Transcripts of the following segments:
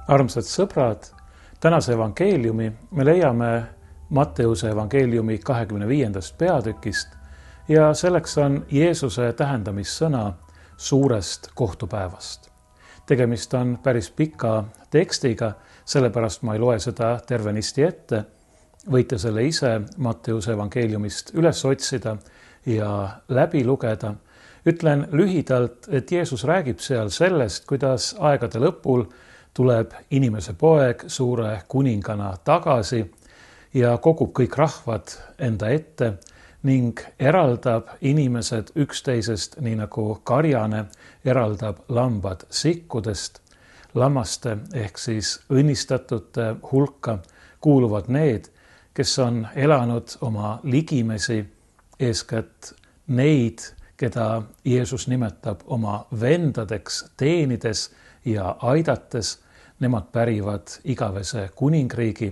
Armsad sõbrad, tänase evangeeliumi me leiame Matteuse evangeeliumi 25. peatükist ja selleks on Jeesuse tähendamissõna suurest kohtupäevast. Tegemist on päris pika tekstiga, sellepärast ma ei loe seda tervenisti ette. Võite selle ise Matteuse evangeeliumist üles otsida ja läbi lugeda. Ütlen lühidalt, et Jeesus räägib seal sellest, kuidas aegade lõpul tuleb inimese poeg suure kuningana tagasi ja kogub kõik rahvad enda ette ning eraldab inimesed üksteisest, nii nagu karjane eraldab lambad sikkudest. Lammaste ehk siis õnnistatute hulka kuuluvad need, kes on elanud oma ligimesi, eeskätt neid, keda Jeesus nimetab oma vendadeks, teenides ja aidates. Nemad pärivad igavese kuningriigi.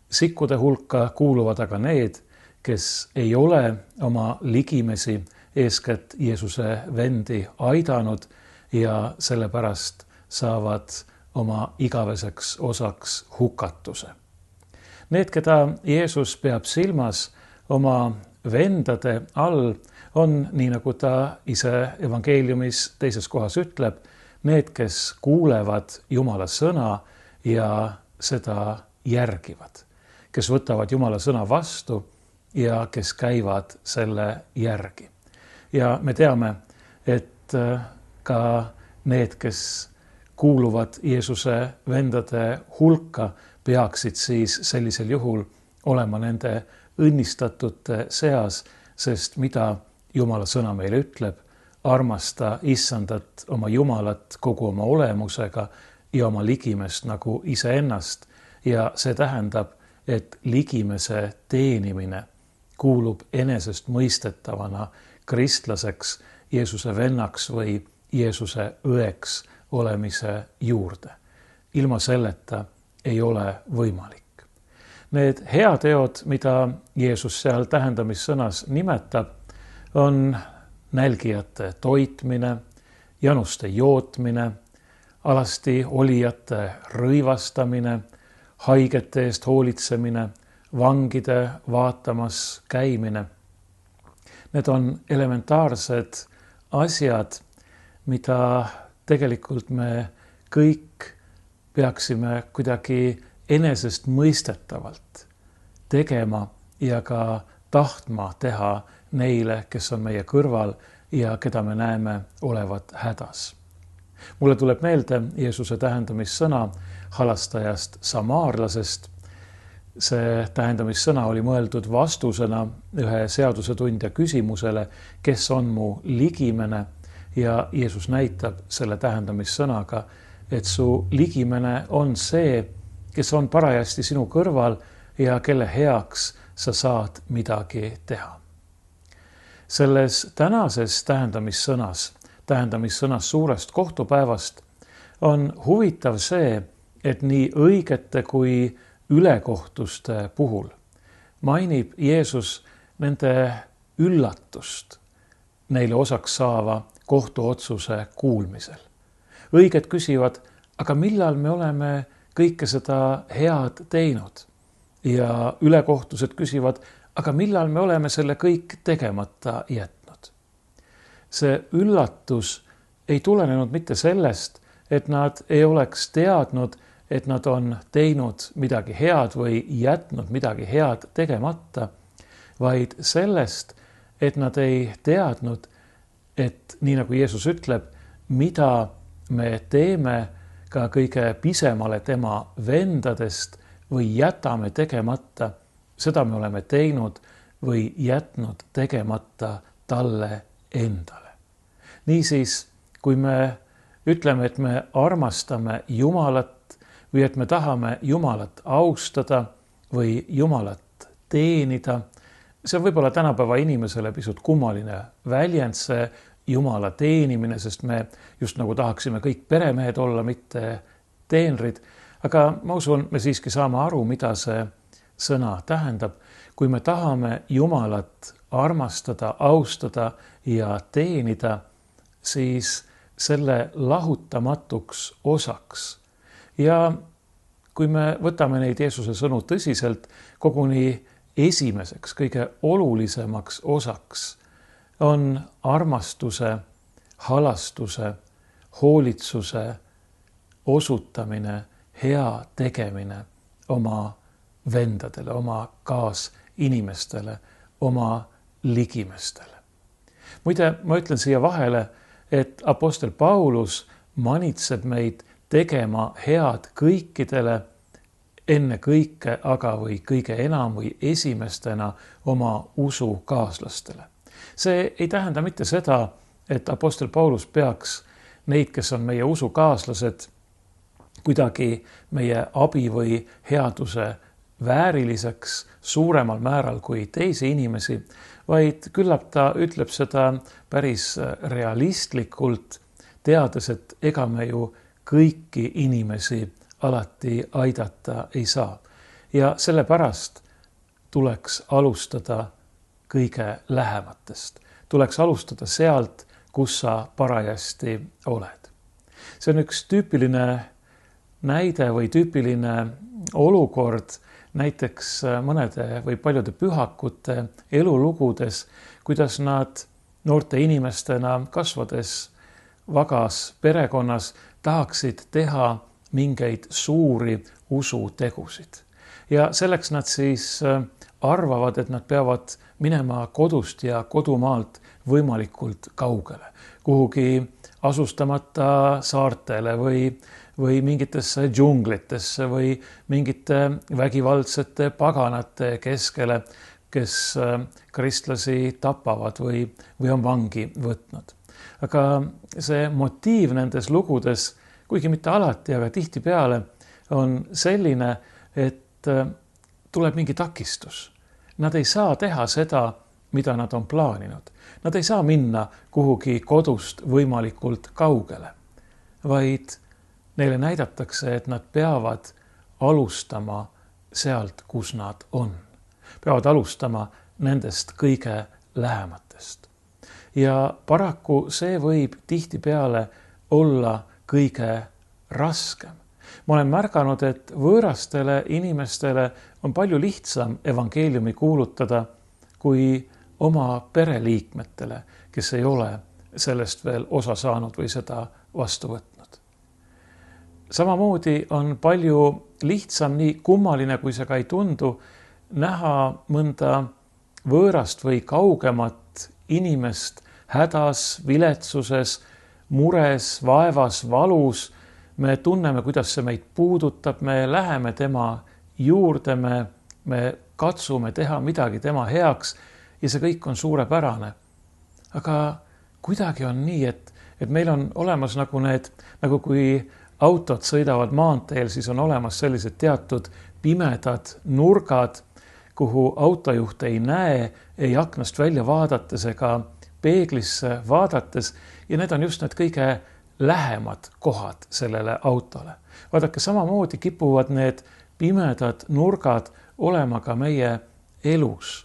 Sikkude hulka kuuluvad aga need, kes ei ole oma ligimesi, eeskätt Jeesuse vendi aidanud ja sellepärast saavad oma igaveseks osaks hukatuse. Need, keda Jeesus peab silmas oma vendade all, on, nii nagu ta ise evangeeliumis teises kohas ütleb, need, kes kuulevad Jumala sõna ja seda järgivad, kes võtavad Jumala sõna vastu ja kes käivad selle järgi. Ja me teame, et ka need, kes kuuluvad Jeesuse vendade hulka, peaksid siis sellisel juhul olema nende õnnistatute seas, sest mida Jumala sõna meile ütleb, armasta Issandat, oma Jumalat kogu oma olemusega ja oma ligimest nagu iseennast. Ja see tähendab, et ligimese teenimine kuulub enesestmõistetavana kristlaseks, Jeesuse vennaks või Jeesuse õeks olemise juurde. Ilma selleta ei ole võimalik. Need heateod, mida Jeesus seal tähendamissõnas nimetab, on nälgijate toitmine, januste jootmine, alasti olijate rõivastamine, haigete eest hoolitsemine, vangide vaatamas käimine. Need on elementaarsed asjad, mida tegelikult me kõik peaksime kuidagi enesestmõistetavalt tegema ja ka tahtma teha neile, kes on meie kõrval ja keda me näeme olevat hädas. Mulle tuleb meelde Jeesuse tähendamissõna halastajast samaarlasest. See tähendamissõna oli mõeldud vastusena ühe seadusetundja küsimusele, kes on mu ligimene, ja Jeesus näitab selle tähendamissõnaga, et su ligimene on see, kes on parajasti sinu kõrval ja kelle heaks sa saad midagi teha. Selles tänases tähendamissõnas suurest kohtupäevast on huvitav see, et nii õigete kui ülekohtuste puhul mainib Jeesus nende üllatust neile osaks saava kohtuotsuse kuulmisel. Õiged küsivad, aga millal me oleme kõike seda head teinud? Ja ülekohtused küsivad, aga millal me oleme selle kõik tegemata jätnud? See üllatus ei tulenenud mitte sellest, et nad ei oleks teadnud, et nad on teinud midagi head või jätnud midagi head tegemata, vaid sellest, et nad ei teadnud, et nii nagu Jeesus ütleb, mida me teeme ka kõige pisemale tema vendadest või jätame tegemata, seda me oleme teinud või jätnud tegemata talle endale. Niisiis, kui me ütleme, et me armastame Jumalat või et me tahame Jumalat austada või Jumalat teenida, see on võib-olla tänapäeva inimesele pisut kummaline väljend, see Jumala teenimine, sest me just nagu tahaksime kõik peremehed olla, mitte teenrid. Aga ma usun, me siiski saame aru, mida see sõna tähendab. Kui me tahame Jumalat armastada, austada ja teenida, siis selle lahutamatuks osaks Ja kui me võtame neid Jeesuse sõnu tõsiselt, koguni esimeseks, kõige olulisemaks osaks on armastuse, halastuse, hoolitsuse osutamine, hea tegemine oma vendadele, oma kaasinimestele, oma ligimestele. Muide, ma ütlen siia vahele, et apostel Paulus manitseb meid tegema head kõikidele, enne kõike aga või kõige enam või esimestena oma usukaaslastele. See ei tähenda mitte seda, et apostel Paulus peaks neid, kes on meie usukaaslased, kuidagi meie abi või headuse vääriliseks suuremal määral kui teisi inimesi, vaid küllap ta ütleb seda päris realistlikult, teades, et ega me ju kõiki inimesi alati aidata ei saa. Ja sellepärast tuleks alustada kõige lähematest. Tuleks alustada sealt, kus sa parajasti oled. See on üks tüüpiline näide või tüüpiline olukord näiteks mõnede või paljude pühakute elulugudes, kuidas nad noorte inimestena kasvades vagas perekonnas tahaksid teha mingeid suuri usutegusid. Ja selleks nad siis arvavad, et nad peavad minema kodust ja kodumaalt võimalikult kaugele, kuhugi asustamata saartele või mingitesse džunglitesse või mingite vägivaldsete paganate keskele, kes kristlasi tapavad või on vangi võtnud. Aga see motiiv nendes lugudes, kuigi mitte alati, aga tihtipeale on selline, et tuleb mingi takistus. Nad ei saa teha seda, mida nad on plaaninud. Nad ei saa minna kuhugi kodust võimalikult kaugele, vaid neile näidatakse, et nad peavad alustama sealt, kus nad on. Peavad alustama nendest kõige lähematest. Ja paraku see võib tihtipeale olla kõige raskem. Ma olen märganud, et võõrastele inimestele on palju lihtsam evangeeliumi kuulutada kui oma pereliikmetele, kes ei ole sellest veel osa saanud või seda vastu võtnud. Samamoodi on palju lihtsam, nii kummaline kui see ka ei tundu, näha mõnda võõrast või kaugemat inimest hädas, viletsuses, mures, vaevas, valus. Me tunneme, kuidas see meid puudutab, me läheme tema juurde, me katsume teha midagi tema heaks ja see kõik on suurepärane. Aga kuidagi on nii, et meil on olemas nagu kui autod sõidavad maanteel, siis on olemas sellised teatud pimedad nurgad, kuhu autojuht ei näe, ei aknast välja vaadates ega peeglisse vaadates ja need on just need kõige lähemad kohad sellele autole. Vaadake, samamoodi kipuvad need pimedad nurgad olema ka meie elus,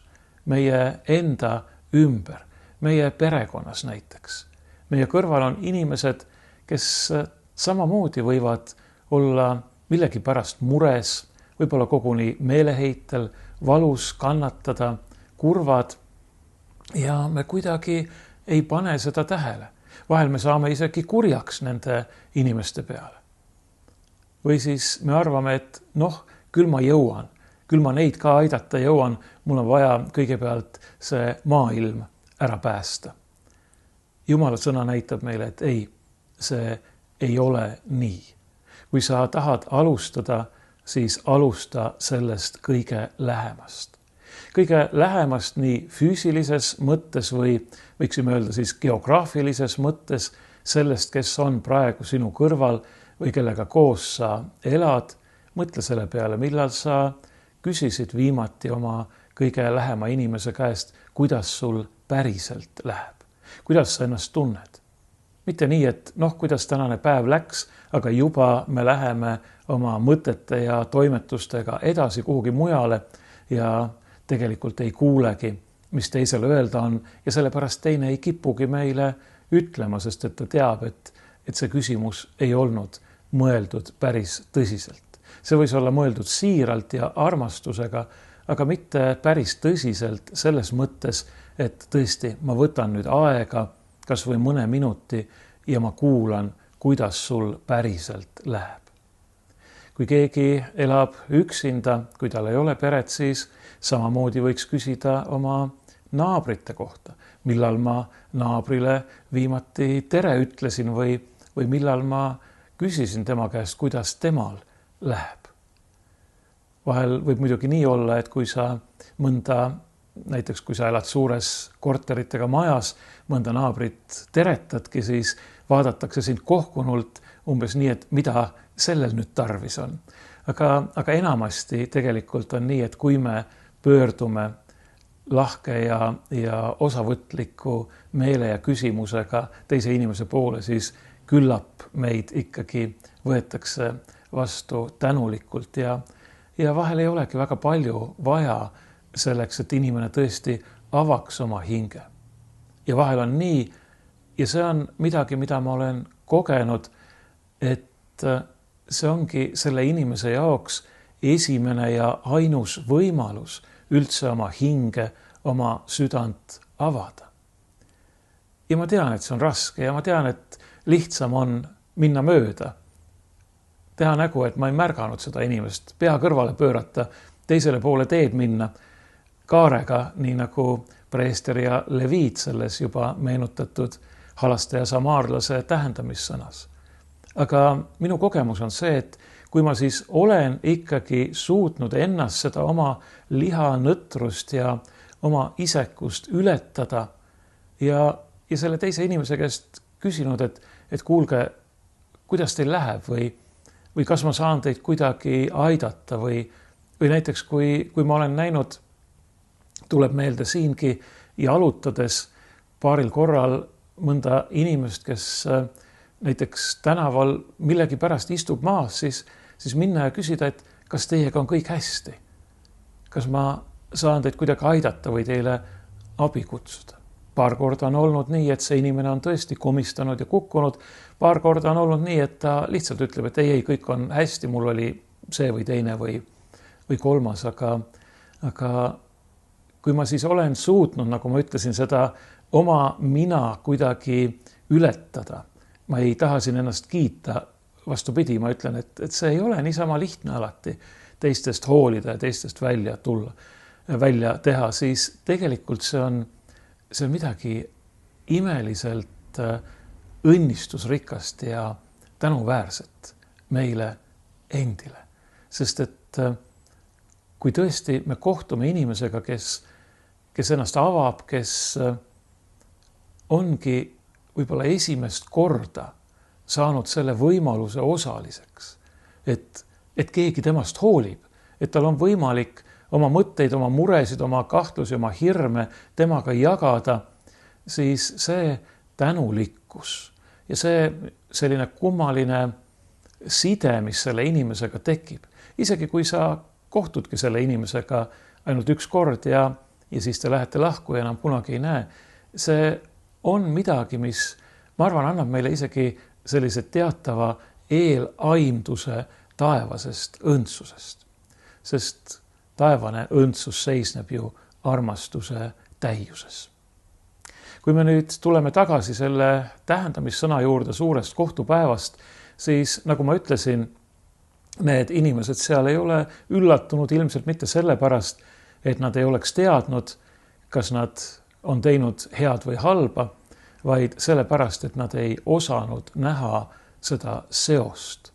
meie enda ümber, meie perekonnas näiteks. Meie kõrval on inimesed, kes samamoodi võivad olla millegi pärast mures, võib-olla koguni meeleheitel, valus, kannatada, kurvad ja me kuidagi ei pane seda tähele. Vahel me saame isegi kurjaks nende inimeste peale. Või siis me arvame, et küll ma jõuan, küll ma neid ka aidata jõuan, mul on vaja kõigepealt see maailm ära päästa. Jumala sõna näitab meile, et ei, see ei ole nii. Kui sa tahad alustada, siis alusta sellest kõige lähemast. Kõige lähemast nii füüsilises mõttes või võiksime öelda siis geograafilises mõttes sellest, kes on praegu sinu kõrval või kellega koos sa elad. Mõtle selle peale, millal sa küsisid viimati oma kõige lähema inimese käest, kuidas sul päriselt läheb, kuidas sa ennast tunned. Mitte nii, et kuidas tänane päev läks, aga juba me läheme oma mõtete ja toimetustega edasi kuhugi mujale ja tegelikult ei kuulegi, mis teisele öelda on ja sellepärast teine ei kipugi meile ütlema, sest et ta teab, et see küsimus ei olnud mõeldud päris tõsiselt. See võis olla mõeldud siiralt ja armastusega, aga mitte päris tõsiselt selles mõttes, et tõesti, ma võtan nüüd aega, kas või mõne minuti ja ma kuulan, kuidas sul päriselt läheb. Kui keegi elab üksinda, kui tal ei ole peret, siis samamoodi võiks küsida oma naabrite kohta. Millal ma naabrile viimati tere ütlesin või millal ma küsisin tema käest, kuidas temal läheb. Vahel võib muidugi nii olla, et kui sa näiteks kui sa elad suures korteritega majas, mõnda naabrit teretadki, siis vaadatakse sind kohkunult umbes nii, et mida sellel nüüd tarvis on. Aga enamasti tegelikult on nii, et kui me pöördume lahke ja osavõtliku meele ja küsimusega teise inimese poole, siis küllap meid ikkagi võetakse vastu tänulikult ja vahel ei olegi väga palju vaja selleks, et inimene tõesti avaks oma hinge. Ja vahel on nii, ja see on midagi, mida ma olen kogenud, et see ongi selle inimese jaoks esimene ja ainus võimalus üldse oma hinge, oma südant avada. Ja ma tean, et see on raske ja ma tean, et lihtsam on minna mööda. Teha nägu, et ma ei märganud seda inimest, pea kõrvale pöörata, teisele poole teed minna, kaarega, nii nagu preester ja leviit selles juba meenutatud halaste ja samaarlase tähendamissõnas. Aga minu kogemus on see, et kui ma siis olen ikkagi suutnud ennast seda oma lihanõtrust ja oma isekust ületada ja selle teise inimese käest küsinud, et kuulge, kuidas teil läheb või kas ma saan teid kuidagi aidata või näiteks kui ma olen näinud, tuleb meelde siingi jalutades paaril korral mõnda inimest, kes näiteks tänaval millegi pärast istub maas, siis minna ja küsida, et kas teiega on kõik hästi. Kas ma saan teid kuidagi aidata või teile abi kutsuda. Paar korda on olnud nii, et see inimene on tõesti komistanud ja kukkunud. Paar korda on olnud nii, et ta lihtsalt ütleb, et ei, kõik on hästi, mul oli see või teine või kolmas, aga kui ma siis olen suutnud, nagu ma ütlesin, seda oma mina kuidagi ületada, ma ei taha siin ennast kiita, vastupidi, ma ütlen, et see ei ole niisama lihtne alati teistest hoolida ja teistest välja teha, siis tegelikult see on midagi imeliselt õnnistusrikast ja tänuväärset meile endile. Sest et kui tõesti me kohtume inimesega, kes ennast avab, kes ongi võib-olla esimest korda saanud selle võimaluse osaliseks, et keegi temast hoolib, et tal on võimalik oma mõtteid, oma muresid, oma kahtlusi, oma hirme temaga jagada, siis see tänulikkus ja see selline kummaline side, mis selle inimesega tekib, isegi kui sa kohtudki selle inimesega ainult üks kord ja siis te lähete lahku ja enam kunagi ei näe, see on midagi, mis, ma arvan, annab meile isegi sellise teatava eelaimduse taevasest õndsusest. Sest taevane õndsus seisneb ju armastuse täiuses. Kui me nüüd tuleme tagasi selle tähendamissõna juurde suurest kohtupäevast, siis nagu ma ütlesin, need inimesed seal ei ole üllatunud ilmselt mitte sellepärast, et nad ei oleks teadnud, kas nad on teinud head või halba, vaid sellepärast, et nad ei osanud näha seda seost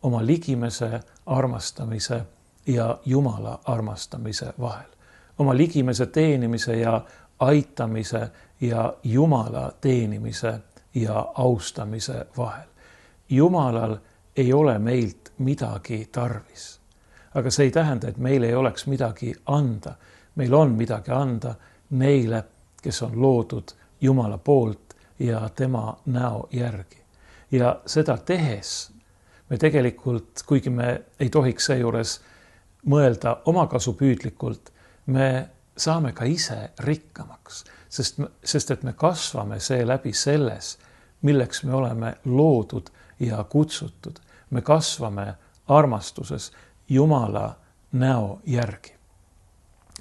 oma ligimese armastamise ja Jumala armastamise vahel. Oma ligimese teenimise ja aitamise ja Jumala teenimise ja austamise vahel. Jumalal ei ole meilt midagi tarvis. Aga see ei tähenda, et meil ei oleks midagi anda. Meil on midagi anda neile, kes on loodud Jumala poolt ja tema näo järgi. Ja seda tehes me tegelikult, kuigi me ei tohiks seejuures mõelda omakasupüüdlikult, me saame ka ise rikkamaks, sest et me kasvame seeläbi selles, milleks me oleme loodud ja kutsutud. me kasvame armastuses Jumala näo järgi.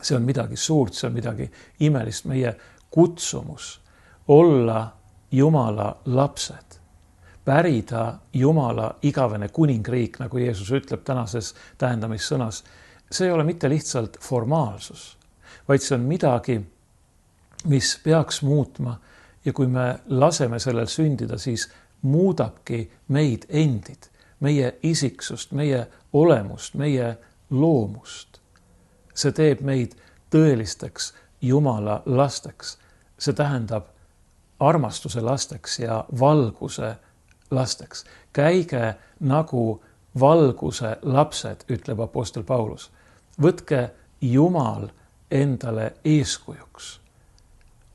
See on midagi suurt, see on midagi imelist, meie kutsumus olla Jumala lapsed, pärida Jumala igavene kuningriik, nagu Jeesus ütleb tänases tähendamissõnas. See ei ole mitte lihtsalt formaalsus, vaid see on midagi, mis peaks muutma ja kui me laseme sellel sündida, siis muudabki meid endid, meie isiksust, meie olemust, meie loomust. See teeb meid tõelisteks Jumala lasteks. See tähendab armastuse lasteks ja valguse lasteks. Käige nagu valguse lapsed, ütleb apostel Paulus. Võtke Jumal endale eeskujuks.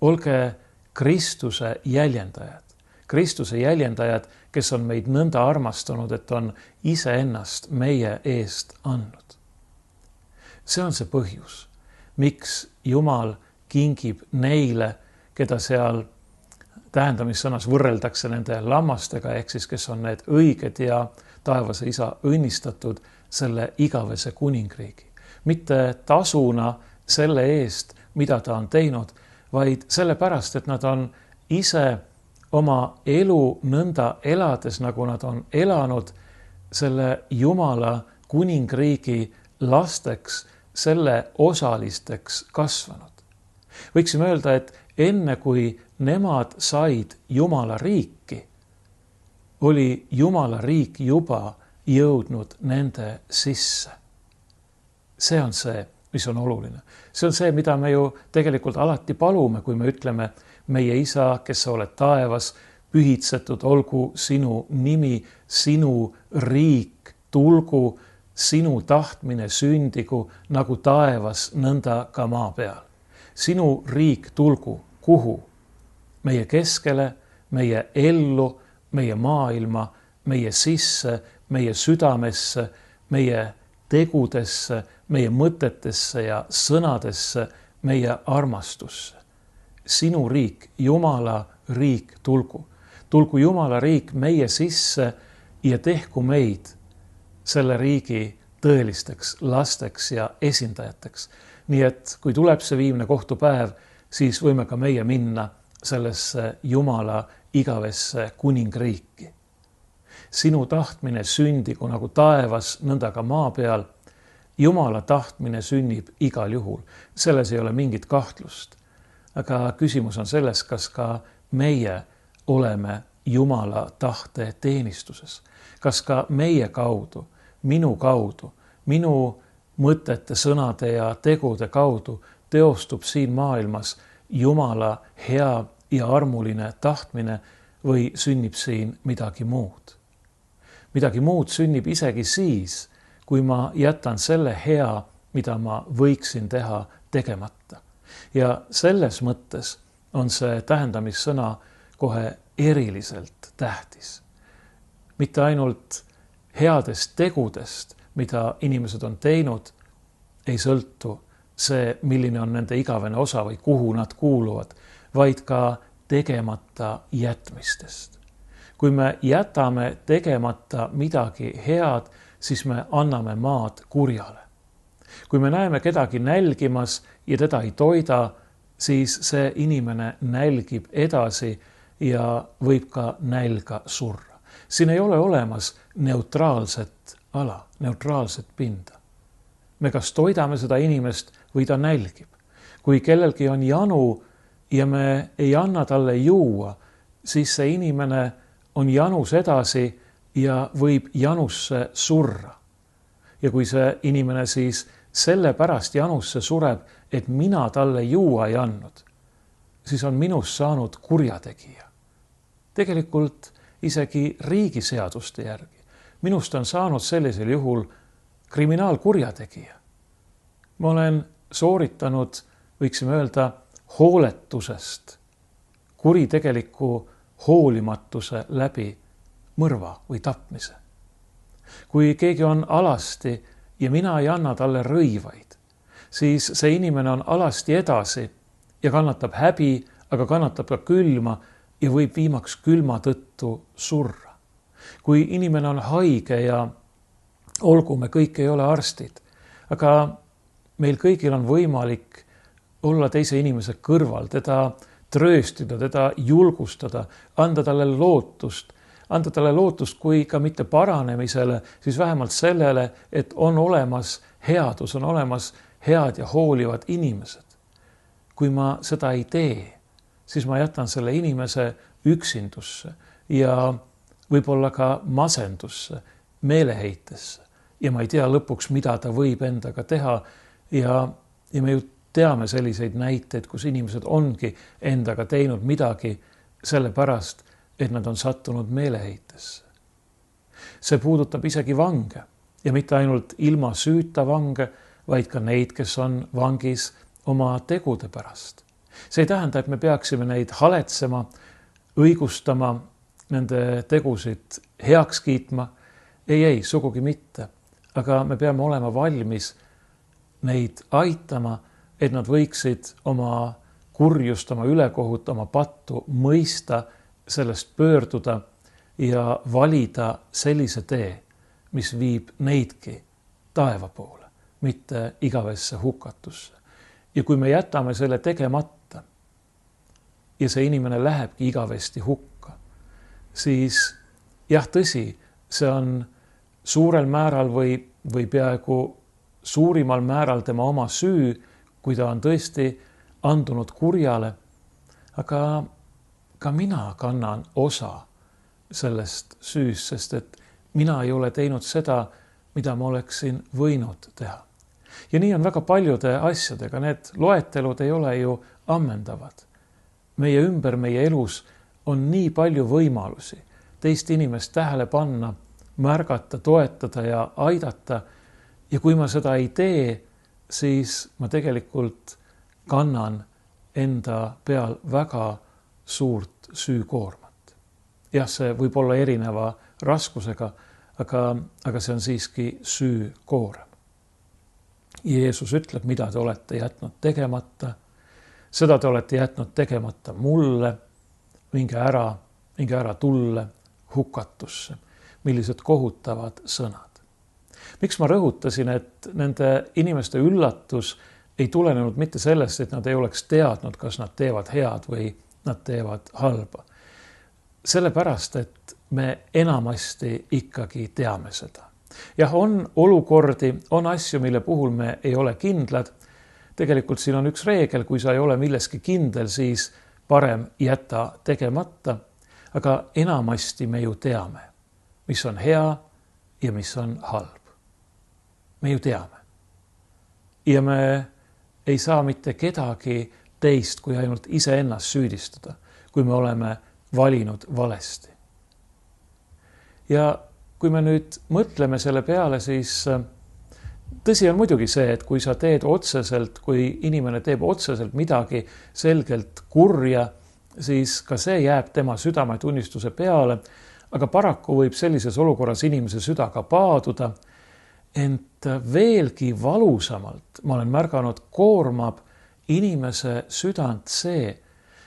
Olge Kristuse jäljendajad. Kristuse jäljendajad, kes on meid nõnda armastanud, et on iseennast meie eest andnud. See on see põhjus, miks Jumal kingib neile, keda seal tähendamissõnas võrreldakse nende lammastega, ehk siis kes on need õiged ja taevase isa õnnistatud selle igavese kuningriigi. Mitte tasuna selle eest, mida ta on teinud, vaid sellepärast, et nad on ise oma elu nõnda elades, nagu nad on elanud, selle Jumala kuningriigi lasteks, selle osalisteks kasvanud. Võiksime öelda, et enne kui nemad said Jumala riiki, oli Jumala riik juba jõudnud nende sisse. See on see, mis on oluline. See on see, mida me ju tegelikult alati palume, kui me ütleme, meie isa, kes sa oled taevas, pühitsetud olgu sinu nimi, sinu riik tulgu, sinu tahtmine sündigu nagu taevas, nõnda ka maa peal. Sinu riik tulgu, kuhu? Meie keskele, meie ellu, meie maailma, meie sisse, meie südamesse, meie tegudesse, meie mõtetesse ja sõnadesse, meie armastusse. Sinu riik, Jumala riik tulgu. Tulgu Jumala riik meie sisse ja tehku meid selle riigi tõelisteks lasteks ja esindajateks. Nii et kui tuleb see viimne kohtupäev, siis võime ka meie minna sellesse Jumala igavesse kuningriiki. Sinu tahtmine sündigu nagu taevas, nõnda ka maa peal. Jumala tahtmine sünnib igal juhul. Selles ei ole mingit kahtlust. Aga küsimus on selles, kas ka meie oleme Jumala tahte teenistuses. Kas ka meie kaudu, minu mõtete, sõnade ja tegude kaudu teostub siin maailmas Jumala hea ja armuline tahtmine või sünnib siin midagi muud. Midagi muud sünnib isegi siis, kui ma jätan selle hea, mida ma võiksin teha, tegemata. Ja selles mõttes on see tähendamissõna kohe eriliselt tähtis. Mitte ainult headest tegudest, mida inimesed on teinud, ei sõltu see, milline on nende igavene osa või kuhu nad kuuluvad, vaid ka tegemata jätmistest. Kui me jätame tegemata midagi head, siis me anname maad kurjale. Kui me näeme kedagi nälgimas ja teda ei toida, siis see inimene nälgib edasi ja võib ka nälga surra. Siin ei ole olemas neutraalset ala, neutraalset pinda. Me kas toidame seda inimest või ta nälgib. Kui kellelgi on janu ja me ei anna talle juua, siis see inimene on janus edasi ja võib janusse surra. Ja kui see inimene siis sellepärast janusse sureb, et mina talle juua ei andnud, siis on minust saanud kurjategija. Tegelikult isegi riigiseaduste järgi. Minust on saanud sellisel juhul kriminaalkurjategija. Ma olen sooritanud, võiksime öelda, hooletusest, kuritegeliku hoolimatuse läbi mõrva või tapmise. Kui keegi on alasti ja mina ei anna talle rõivaid, siis see inimene on alasti edasi ja kannatab häbi, aga kannatab ka külma ja võib viimaks külma tõttu surra. kui inimene on haige ja olgu, me kõik ei ole arstid, aga meil kõigil on võimalik olla teise inimese kõrval, teda trööstida, teda julgustada, anda talle lootust, kui ka mitte paranemisele, siis vähemalt sellele, et on olemas headus, on olemas head ja hoolivad inimesed. Kui ma seda ei tee, siis ma jätan selle inimese üksindusse ja võib-olla ka masendusse, meeleheitesse ja ma ei tea lõpuks, mida ta võib endaga teha ja me ju teame selliseid näiteid, kus inimesed ongi endaga teinud midagi sellepärast, et nad on sattunud meeleheitesse. See puudutab isegi vange ja mitte ainult ilma süüta vange, vaid ka neid, kes on vangis oma tegude pärast. See ei tähenda, et me peaksime neid haletsema, õigustama, nende tegusid heaks kiitma. Ei, sugugi mitte. Aga me peame olema valmis neid aitama, et nad võiksid oma kurjust, oma ülekohut, oma pattu mõista, sellest pöörduda ja valida sellise tee, mis viib neidki taeva poole, mitte igavesse hukatusse. Ja kui me jätame selle tegemata ja see inimene lähebki igavesti hukka, siis jah, tõsi, see on suurel määral või peaaegu suurimal määral tema oma süü, kui ta on tõesti andunud kurjale, aga ka mina kannan osa sellest süüst, sest et mina ei ole teinud seda, mida ma oleksin võinud teha. Ja nii on väga paljude asjadega, need loetelud ei ole ju ammendavad. Meie ümber, meie elus on nii palju võimalusi teist inimest tähele panna, märgata, toetada ja aidata. Ja kui ma seda ei tee, siis ma tegelikult kannan enda peal väga suurt süükoormat. Jah, see võib olla erineva raskusega, aga see on siiski süükoorem. Jeesus ütleb, mida te olete jätnud tegemata. Seda te olete jätnud tegemata mulle. Minge ära tulle hukatusse. Millised kohutavad sõnad. Miks ma rõhutasin, et nende inimeste üllatus ei tulenenud mitte sellest, et nad ei oleks teadnud, kas nad teevad head või nad teevad halba. Sellepärast, et me enamasti ikkagi teame seda. Jah, on olukordi, on asju, mille puhul me ei ole kindlad. Tegelikult siin on üks reegel, kui sa ei ole milleski kindel, siis parem jäta tegemata. Aga enamasti me ju teame, mis on hea ja mis on halb. Me ju teame. Ja me ei saa mitte kedagi teist, kui ainult iseennast süüdistada, kui me oleme valinud valesti. Ja kui me nüüd mõtleme selle peale, siis tõsi on muidugi see, et kui sa teed otseselt, kui inimene teeb otseselt midagi selgelt kurja, siis ka see jääb tema südametunnistuse peale, aga paraku võib sellises olukorras inimese süda ka paaduda, ent veelgi valusamalt, ma olen märganud, koormab inimese südant see,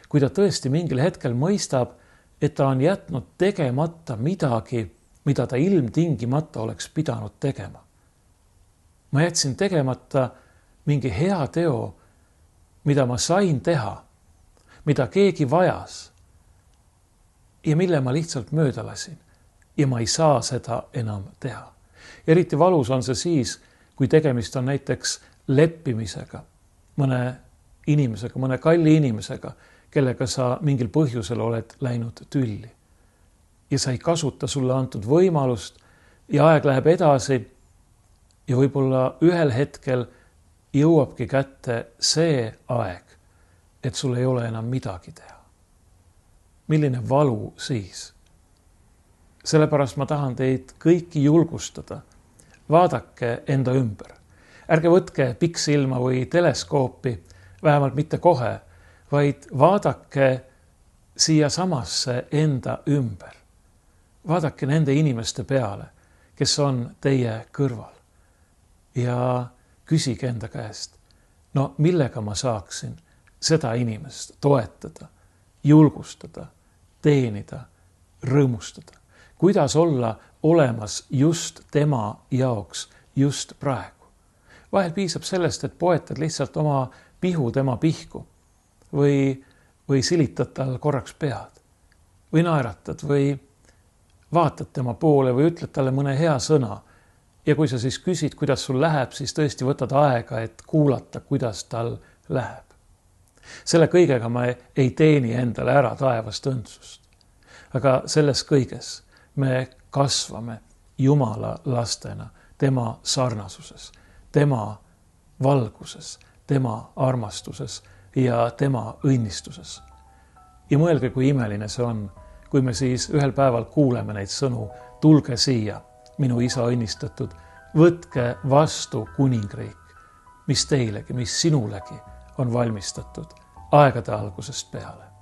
kui ta tõesti mingil hetkel mõistab, et ta on jätnud tegemata midagi, mida ta ilmtingimata oleks pidanud tegema. Ma jätsin tegemata mingi hea teo, mida ma sain teha, mida keegi vajas ja mille ma lihtsalt mööda lasin ja ma ei saa seda enam teha. Eriti valus on see siis, kui tegemist on näiteks leppimisega, mõne inimesega, mõne kalli inimesega, kellega sa mingil põhjusel oled läinud tülli. Ja sa ei kasuta sulle antud võimalust ja aeg läheb edasi ja võib-olla ühel hetkel jõuabki kätte see aeg, et sul ei ole enam midagi teha. Milline valu siis? Sellepärast ma tahan teid kõiki julgustada. Vaadake enda ümber. Ärge võtke pikksilma või teleskoopi, vähemalt mitte kohe, vaid vaadake siia samasse enda ümber. Vaadake nende inimeste peale, kes on teie kõrval ja küsige enda käest, no millega ma saaksin seda inimest toetada, julgustada, teenida, rõõmustada. kuidas olla olemas just tema jaoks just praegu. Vahel piisab sellest, et poetad lihtsalt oma pihu tema pihku või silitad tal korraks pead või naeratad või vaatad tema poole või ütled talle mõne hea sõna. Ja kui sa siis küsid, kuidas sul läheb, siis tõesti võtad aega, et kuulata, kuidas tal läheb. Selle kõigega ma ei teeni endale ära taevast õndsust. Aga selles kõiges me kasvame Jumala lastena tema sarnasuses, tema valguses, tema armastuses ja tema õnnistuses. Ja mõelge, kui imeline see on, kui me siis ühel päeval kuuleme neid sõnu, tulge siia, minu isa õnnistatud, võtke vastu kuningriik, mis teilegi, mis sinulegi on valmistatud aegade algusest peale.